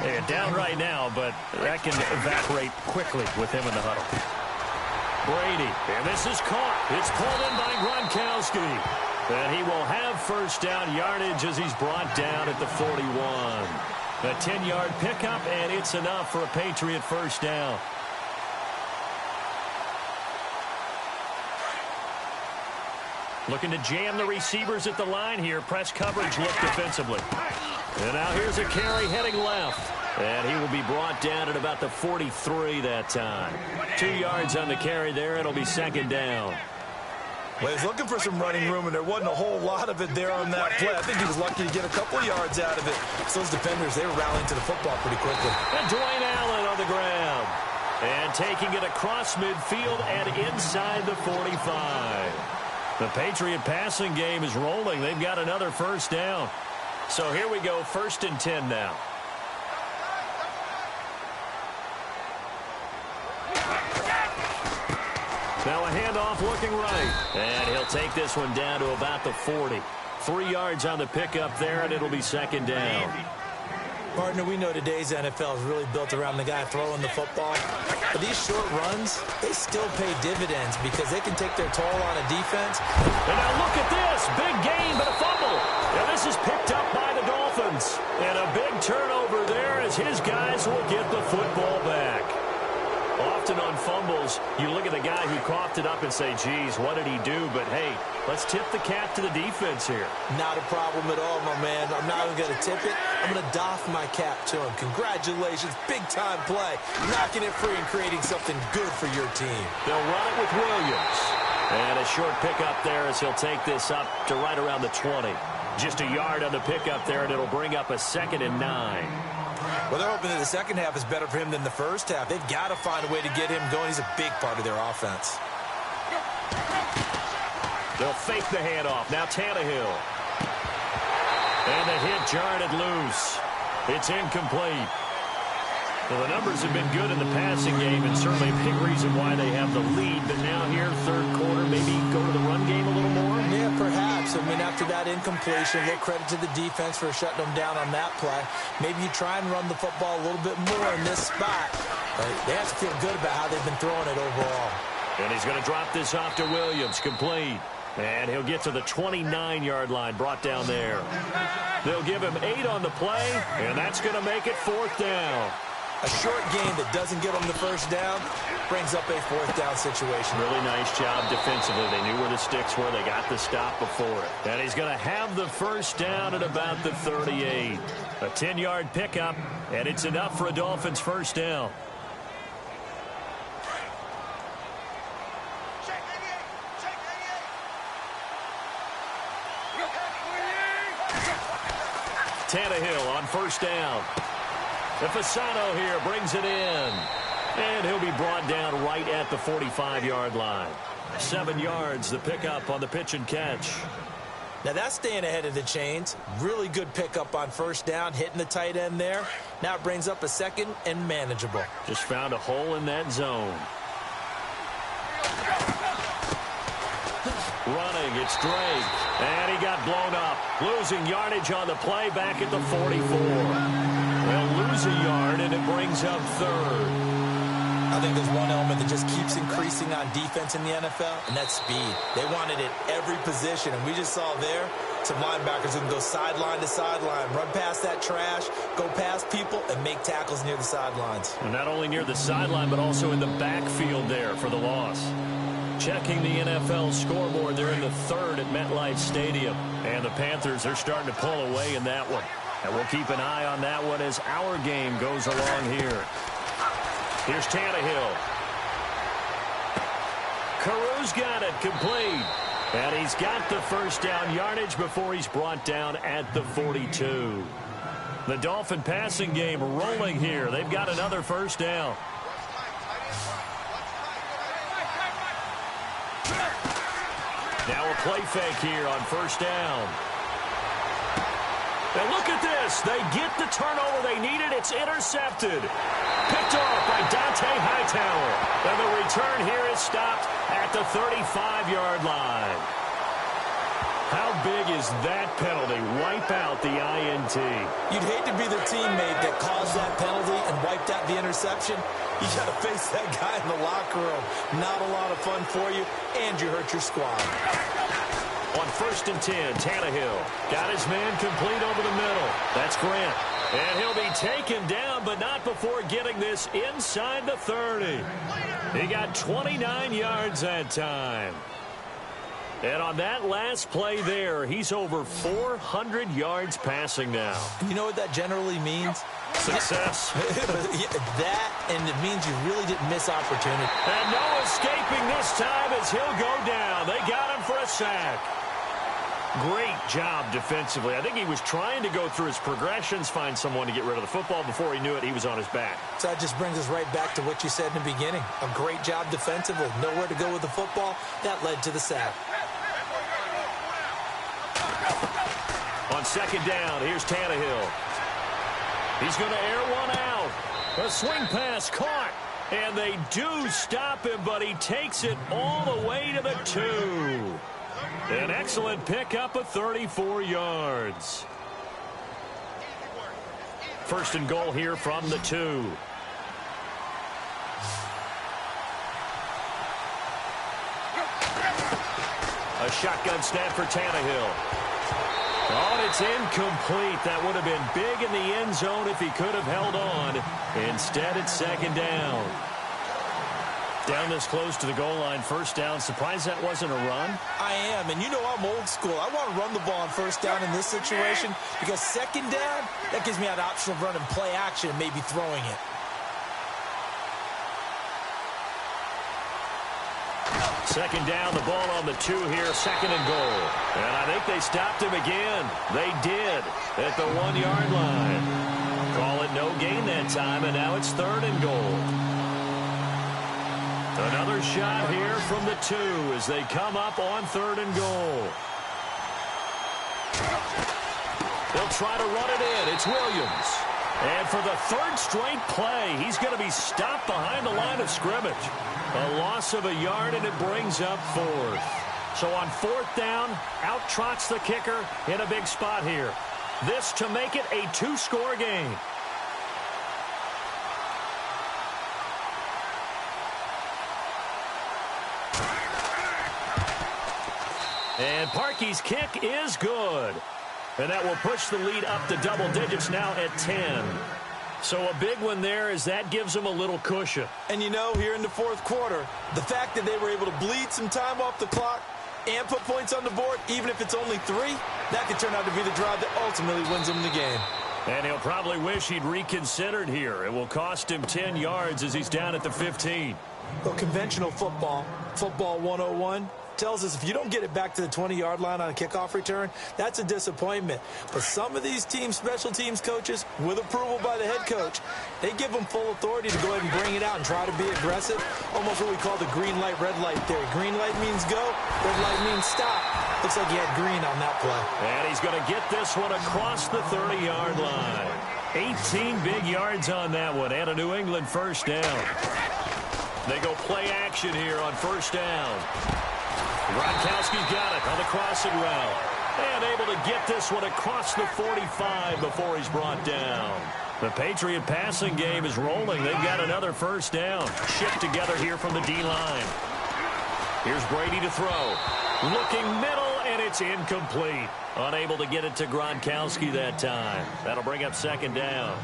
They're down right now, but that can evaporate quickly with him in the huddle. Brady, and this is caught. It's pulled in by Gronkowski. And he will have 1st down yardage as he's brought down at the 41. A 10-yard pickup, and it's enough for a Patriot 1st down. Looking to jam the receivers at the line here. Press coverage look defensively. And now here's a carry heading left. And he will be brought down at about the 43 that time. 2 yards on the carry there. It'll be 2nd down. Well, he's looking for some running room, and there wasn't a whole lot of it there on that play. I think he was lucky to get a couple yards out of it. So those defenders, they were rallying to the football pretty quickly. And Dwayne Allen on the ground. And taking it across midfield and inside the 45. The Patriot passing game is rolling. They've got another 1st down. So here we go, 1st and 10 now. Now a handoff looking right. And he'll take this one down to about the 40. 3 yards on the pickup there, and it'll be 2nd down. Partner, we know today's NFL is really built around the guy throwing the football. But these short runs, they still pay dividends because they can take their toll on a defense. And now look at this. Big gain, but a fumble. Now this is picked up by the Dolphins. And a big turnover there as his guys will get the football back. Often on fumbles, you look at the guy who coughed it up and say, geez, what did he do? But, hey, let's tip the cap to the defense here. Not a problem at all, my man. I'm not even going to tip it. I'm going to doff my cap to him. Congratulations. Big-time play. Knocking it free and creating something good for your team. They'll run it with Williams. And a short pickup there as he'll take this up to right around the 20. Just a yard on the pickup there, and it'll bring up a 2nd and 9. Well, they're hoping that the second half is better for him than the first half. They've got to find a way to get him going. He's a big part of their offense. They'll fake the handoff. Now Tannehill. And the hit jarred it loose. It's incomplete. Well, the numbers have been good in the passing game, and certainly a big reason why they have the lead. But now here, 3rd quarter, maybe go to the run game a little more? Yeah, perhaps. I mean, after that incompletion, a little credit to the defense for shutting them down on that play. Maybe you try and run the football a little bit more in this spot. But they have to feel good about how they've been throwing it overall. And he's going to drop this off to Williams, complete. And he'll get to the 29-yard line, brought down there. They'll give him 8 on the play, and that's going to make it 4th down. A short game that doesn't get them the 1st down brings up a 4th down situation. Really nice job defensively. They knew where the sticks were. They got the stop before it. And he's going to have the 1st down at about the 38. A 10-yard pickup, and it's enough for a Dolphins 1st down. Tannehill on first down. The Fasano here brings it in. And he'll be brought down right at the 45-yard line. 7 yards, the pickup on the pitch and catch. Now that's staying ahead of the chains. Really good pickup on first down, hitting the tight end there. Now it brings up a second and manageable. Just found a hole in that zone. Running, it's Drake. And he got blown up. Losing yardage on the play back at the 44. They'll lose a yard, and it brings up third. I think there's one element that just keeps increasing on defense in the NFL, and that's speed. They want it at every position, and we just saw there some linebackers who can go sideline to sideline, run past that trash, go past people, and make tackles near the sidelines. And not only near the sideline, but also in the backfield there for the loss. Checking the NFL scoreboard, they're in the third at MetLife Stadium. And the Panthers are starting to pull away in that one. And we'll keep an eye on that one as our game goes along here. Here's Tannehill. Caru's got it complete. And he's got the first down yardage before he's brought down at the 42. The Dolphin passing game rolling here. They've got another first down. Now a play fake here on first down. And look at this. They get the turnover they needed. It's intercepted. Picked off by Dante Hightower. And the return here is stopped at the 35-yard line. How big is that penalty? Wipe out the INT. You'd hate to be the teammate that caused that penalty and wiped out the interception. You got to face that guy in the locker room. Not a lot of fun for you, and you hurt your squad. On first and 10, Tannehill got his man complete over the middle. That's Grant. And he'll be taken down, but not before getting this inside the 30. He got 29 yards that time. And on that last play there, he's over 400 yards passing now. You know what that generally means? Success. That, and it means you really didn't miss opportunity. And no escaping this time as he'll go down. They got him for a sack. Great job defensively. I think he was trying to go through his progressions, find someone to get rid of the football. Before he knew it, he was on his back. So that just brings us right back to what you said in the beginning. A great job defensively. Nowhere to go with the football. That led to the sack. On second down, here's Tannehill. He's going to air one out. A swing pass caught. And they do stop him, but he takes it all the way to the 2. An excellent pickup of 34 yards. First and goal here from the 2. A shotgun snap for Tannehill. Oh, and it's incomplete. That would have been big in the end zone if he could have held on. Instead, it's second down. Down this close to the goal line, first down. Surprised that wasn't a run? I am, and you know I'm old school. I want to run the ball on first down in this situation because second down, that gives me an option of running play action and maybe throwing it. Second down, the ball on the 2 here, second and goal. And I think they stopped him again. They did at the 1-yard line. Call it no gain that time, and now it's third and goal. Another shot here from the 2 as they come up on third and goal. They'll try to run it in. It's Williams. And for the third straight play, he's going to be stopped behind the line of scrimmage. A loss of a yard, and it brings up fourth. So on fourth down, out trots the kicker in a big spot here. This to make it a 2-score game. And Parkey's kick is good. And that will push the lead up to double digits now at 10. So a big one there as that gives them a little cushion. And you know, here in the fourth quarter, the fact that they were able to bleed some time off the clock and put points on the board, even if it's only 3, that could turn out to be the drive that ultimately wins them the game. And he'll probably wish he'd reconsidered here. It will cost him 10 yards as he's down at the 15. Well, conventional football, football 101, tells us if you don't get it back to the 20-yard line on a kickoff return, that's a disappointment. But some of these special teams coaches, with approval by the head coach, they give them full authority to go ahead and bring it out and try to be aggressive. Almost what we call the green light, red light theory. Green light means go, red light means stop. Looks like he had green on that play. And he's going to get this one across the 30-yard line. 18 big yards on that one, and a New England first down. They go play action here on first down. Gronkowski's got it on the crossing route. And able to get this one across the 45 before he's brought down. The Patriot passing game is rolling. They've got another first down. Shipped together here from the D-line. Here's Brady to throw. Looking middle, and it's incomplete. Unable to get it to Gronkowski that time. That'll bring up second down.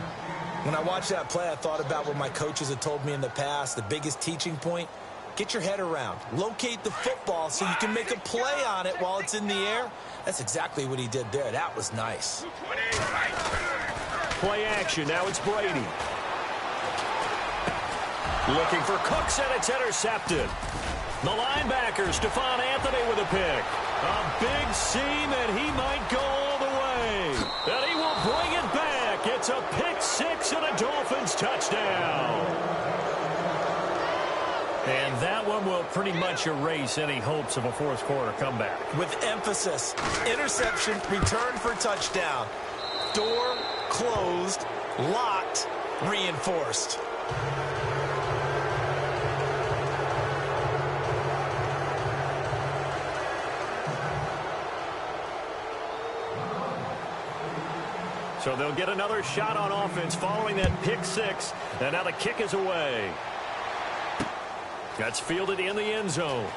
When I watched that play, I thought about what my coaches had told me in the past. The biggest teaching point, get your head around. Locate the football so you can make a play on it while it's in the air. That's exactly what he did there. That was nice. Play action. Now it's Brady. Looking for Cooks, and it's intercepted. The linebacker, Stephon Anthony, with a pick. A big seam, and he might go all the way. And he will bring it back. It's a pick six and a Dolphins touchdown. And that one will pretty much erase any hopes of a fourth quarter comeback. With emphasis, interception, return for touchdown. Door closed, locked, reinforced. So they'll get another shot on offense following that pick six. And now the kick is away. That's fielded in the end zone.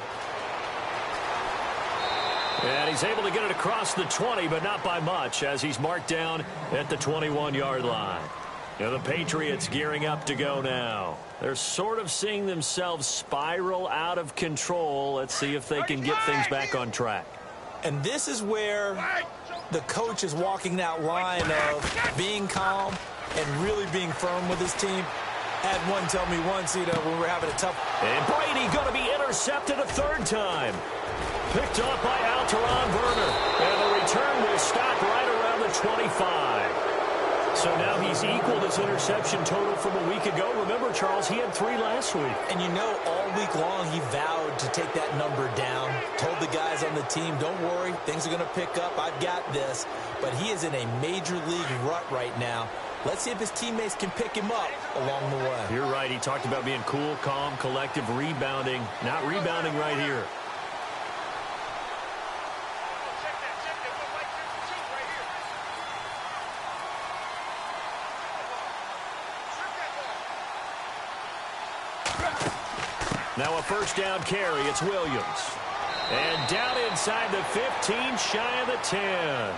And he's able to get it across the 20, but not by much, as he's marked down at the 21-yard line. Now the Patriots gearing up to go now. They're sort of seeing themselves spiral out of control. Let's see if they can get things back on track. And this is where the coach is walking that line of being calm and really being firm with his team. Had one tell me once, when we're having a tough... And Brady going to be intercepted a third time. Picked off by Alteron Werner. And the return will stop right around the 25. So now he's equaled his interception total from a week ago. Remember, Charles, he had 3 last week. And all week long he vowed to take that number down. Told the guys on the team, don't worry, things are going to pick up. I've got this. But he is in a major league rut right now. Let's see if his teammates can pick him up along the way. You're right. He talked about being cool, calm, collective, rebounding. Not rebounding right here. Now a first down carry. It's Williams. And down inside the 15, shy of the 10.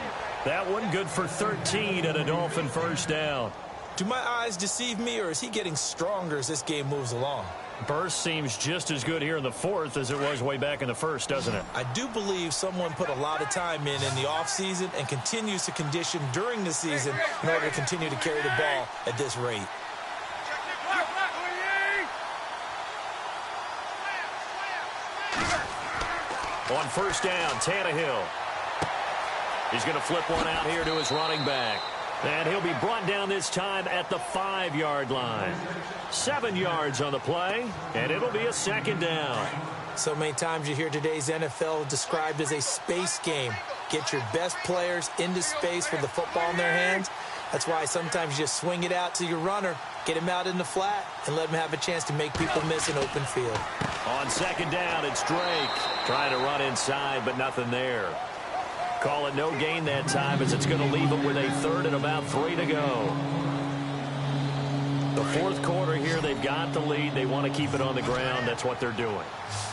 That one good for 13 and a Dolphin first down. Do my eyes deceive me, or is he getting stronger as this game moves along? Burst seems just as good here in the fourth as it was way back in the first, doesn't it? I do believe someone put a lot of time in the offseason and continues to condition during the season in order to continue to carry the ball at this rate. On first down, Tannehill. He's going to flip one out here to his running back. And he'll be brought down this time at the 5-yard line. 7 yards on the play, and it'll be a second down. So many times you hear today's NFL described as a space game. Get your best players into space with the football in their hands. That's why sometimes you just swing it out to your runner, get him out in the flat, and let him have a chance to make people miss an open field. On second down, it's Drake trying to run inside, but nothing there. Call it no gain that time, as it's going to leave him with a third and about 3 to go. The fourth quarter here, they've got the lead. They want to keep it on the ground. That's what they're doing.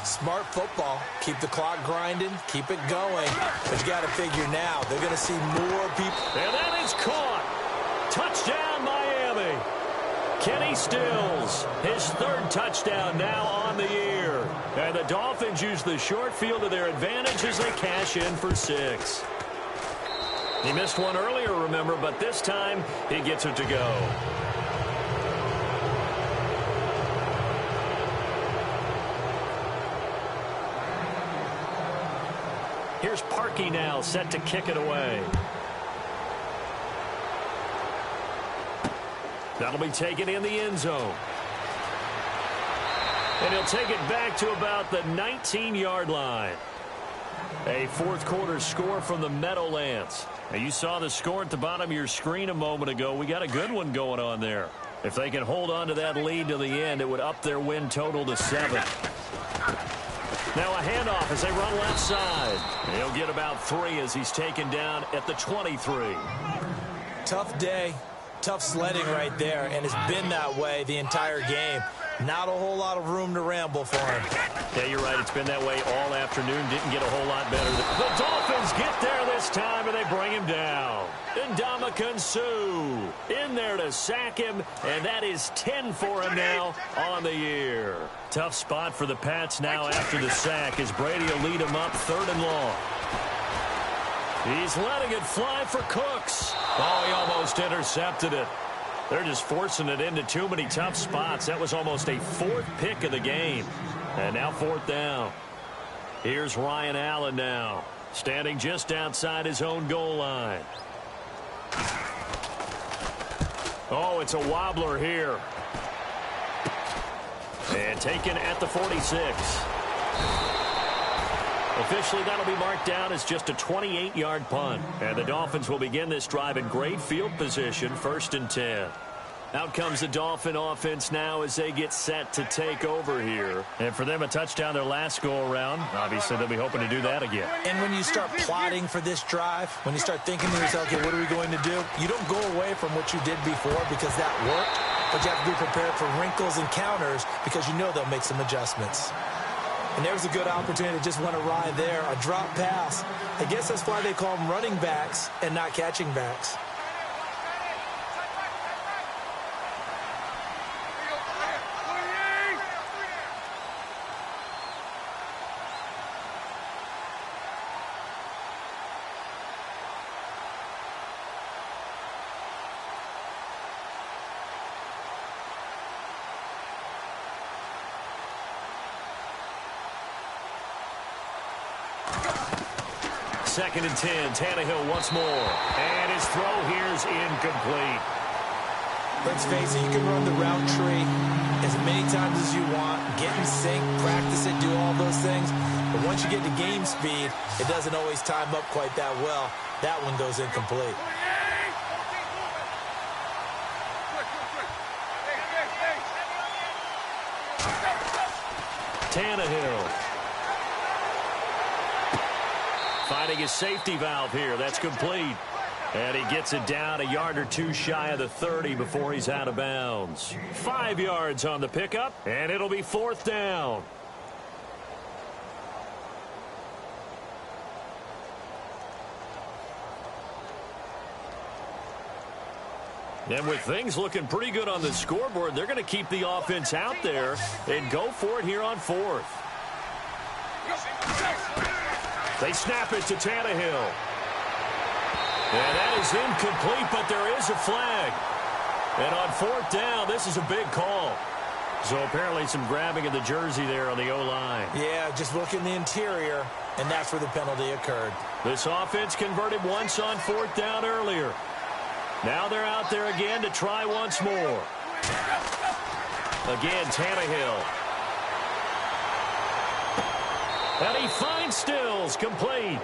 Smart football. Keep the clock grinding. Keep it going. But you got to figure now, they're going to see more people. And that is caught. Touchdown, Miami. Kenny Stills, his third touchdown now on the year. And the Dolphins use the short field to their advantage as they cash in for 6. He missed one earlier, remember, but this time he gets it to go. Here's Parkey now, set to kick it away. That'll be taken in the end zone. And he'll take it back to about the 19-yard line. A fourth quarter score from the Meadowlands. Now, you saw the score at the bottom of your screen a moment ago. We got a good one going on there. If they can hold on to that lead to the end, it would up their win total to 7. Now a handoff as they run left side. He'll get about 3 as he's taken down at the 23. Tough day, tough sledding right there, and it's been that way the entire game. Not a whole lot of room to ramble for him. Yeah, you're right. It's been that way all afternoon. Didn't get a whole lot better. The Dolphins get there this time, and they bring him down. Ndamukong Suh in there to sack him, and that is 10 for him now on the year. Tough spot for the Pats now after the sack as Brady will lead him up 3rd and long. He's letting it fly for Cooks. Oh, he almost intercepted it. They're just forcing it into too many tough spots. That was almost a 4th pick of the game. And now 4th down. Here's Ryan Allen now, standing just outside his own goal line. Oh, it's a wobbler here. And taken at the 46. Officially, that'll be marked down as just a 28-yard punt. And the Dolphins will begin this drive in great field position, 1st and 10. Out comes the Dolphin offense now as they get set to take over here. And for them, a touchdown their last go-around. Obviously, they'll be hoping to do that again. And when you start plotting for this drive, when you start thinking to yourself, okay, what are we going to do? You don't go away from what you did before because that worked, but you have to be prepared for wrinkles and counters because you know they'll make some adjustments. And there's a good opportunity to just went awry there, a drop pass. I guess that's why they call them running backs and not catching backs. Second and 10. Tannehill once more. And his throw here's incomplete. Let's face it, you can run the route tree as many times as you want, get in sync, practice it, do all those things. But once you get to game speed, it doesn't always time up quite that well. That one goes incomplete. Tannehill. Finding his safety valve here. That's complete. And he gets it down a yard or two shy of the 30 before he's out of bounds. 5 yards on the pickup, and it'll be 4th down. And with things looking pretty good on the scoreboard, they're going to keep the offense out there and go for it here on 4th. They snap it to Tannehill. And that is incomplete, but there is a flag. And on 4th down, this is a big call. So apparently some grabbing of the jersey there on the O-line. Yeah, just look in the interior, and that's where the penalty occurred. This offense converted once on 4th down earlier. Now they're out there again to try once more. Again, Tannehill. And he finds Stills, complete.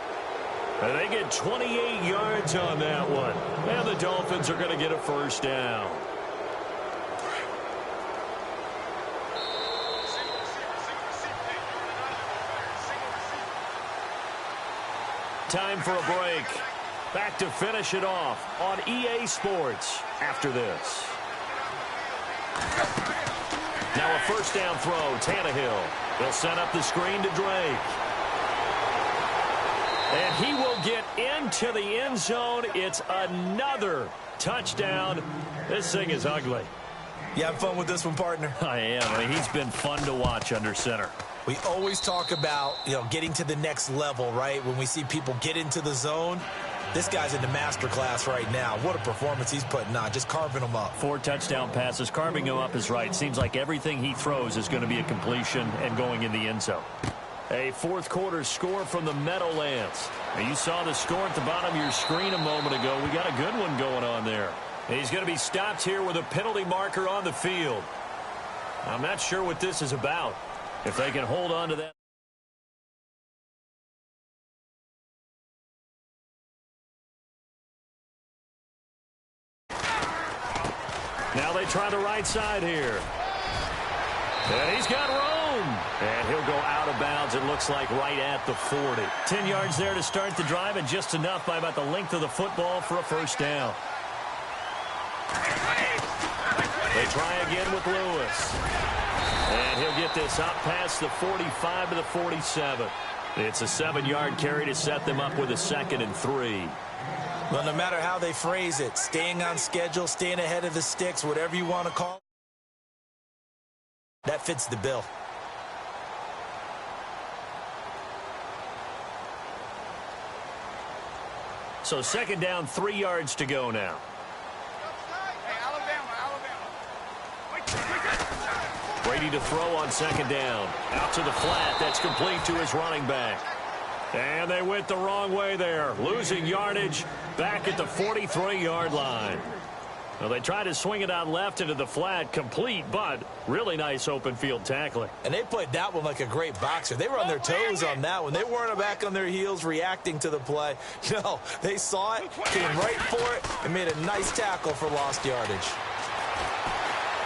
And they get 28 yards on that one. And the Dolphins are going to get a 1st down. Time for a break. Back to finish it off on EA Sports after this. Now a 1st down throw, Tannehill. He'll set up the screen to Drake. And he will get into the end zone. It's another touchdown. This thing is ugly. You have fun with this one, partner? I am. I mean, he's been fun to watch under center. We always talk about, getting to the next level, right? When we see people get into the zone, this guy's in the master class right now. What a performance he's putting on, just carving them up. 4 touchdown passes. Carving him up is right. Seems like everything he throws is going to be a completion and going in the end zone. A fourth quarter score from the Meadowlands. Now, you saw the score at the bottom of your screen a moment ago. We got a good one going on there. He's going to be stopped here with a penalty marker on the field. I'm not sure what this is about. If they can hold on to that. Now they try the right side here. And he's got room. And he'll go out of bounds, it looks like, right at the 40. 10 yards there to start the drive, and just enough by about the length of the football for a first down. They try again with Lewis. And he'll get this up past the 45 to the 47. It's a 7-yard carry to set them up with a 2nd and 3. Well, no matter how they phrase it, staying on schedule, staying ahead of the sticks, whatever you want to call it, that fits the bill. So 2nd down, 3 yards to go now. Brady to throw on 2nd down. Out to the flat. That's complete to his running back. And they went the wrong way there. Losing yardage back at the 43-yard line. Well, they tried to swing it out left into the flat, complete, but really nice open field tackling. And they played that one like a great boxer. They were on their toes on that one. They weren't back on their heels reacting to the play. No, they saw it, came right for it, and made a nice tackle for lost yardage.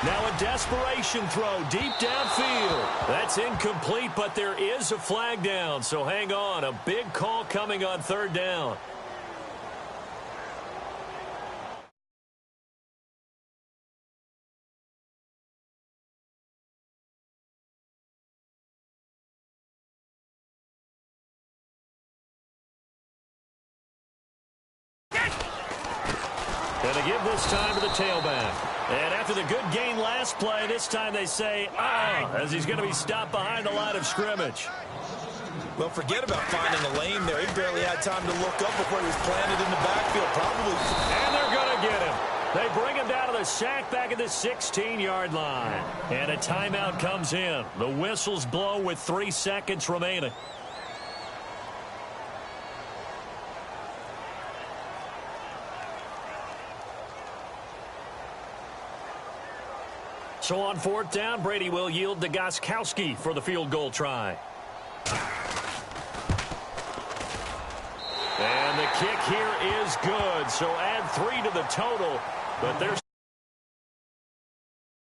Now a desperation throw deep downfield. That's incomplete, but there is a flag down, so hang on. A big call coming on 3rd down. And they give this time to the tailback. And after the good gain last play, this time they say, as he's going to be stopped behind the line of scrimmage. Well, forget about finding a lane there. He barely had time to look up before he was planted in the backfield, probably. And they're going to get him. They bring him down to the sack back at the 16-yard line. And a timeout comes in. The whistles blow with 3 seconds remaining. So on 4th down, Brady will yield to Gostkowski for the field goal try. And the kick here is good. So add 3 to the total. But there's